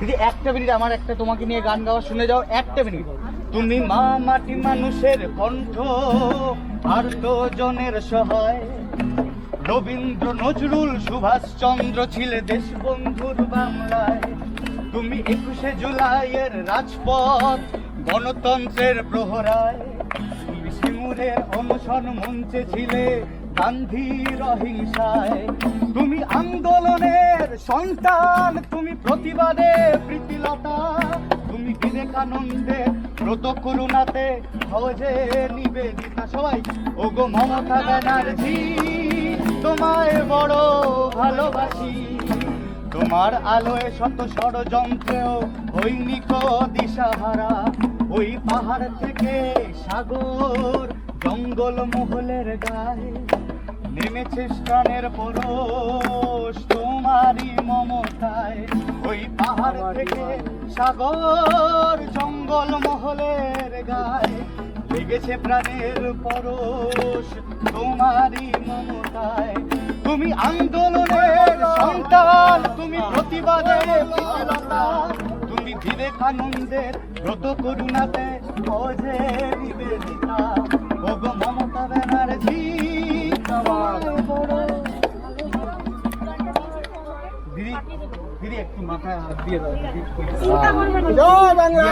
দিদি একটা মিনিট আমার একটা তোমাকে নিয়ে গান গাওয়া শুনে যাও, একটা মিনিট। তুমি মা মাটি মানুষের কণ্ঠ, আর তো জনের সহায়। রবীন্দ্র নজরুল সুভাষচন্দ্র ছিলে দেশবন্ধুর বাংলায়। তুমি 21শে জুলাইয়ের রাজপথ, গণতন্ত্রের প্রহরায়। তুমি সিঙ্গুরের অনশন মঞ্চে ছিলে গান্ধীর অহিংসায়। তুমি আন্দোলনের সন্তান, তুমি প্রতিবাদে প্রীতিলতা। তুমি বিবেকানন্দের ব্রত করুণাতে সহজে নিবেদিতা। সবাই ওগো মমতা ব্যানার্জি, তোমায় বড় ভালোবাসি। তোমার আলোয় শত ষড়যন্ত্রেও হৈনিক দিশাহারা। ওই পাহাড় থেকে সাগর, জঙ্গল মহলের গায়ে নেমেছে প্রাণের পরশ তোমারই মমতায়। ওই পাহাড় থেকে সাগর, জঙ্গল মহলের গায়ে লেগেছে প্রাণের পরশ তোমারই মমতায়। তুমি আন্দোলনের সন্তান, তুমি প্রতিবাদের প্রতিলতা। তুমি বিবেকানন্দের ব্রত করুণাতে বোঝে নিবেদিতা। ওগো মমতা ব্যানার্জি, দিদি দিদি একটু মাথায় হাত দিয়ে দাও। জয় বাংলা।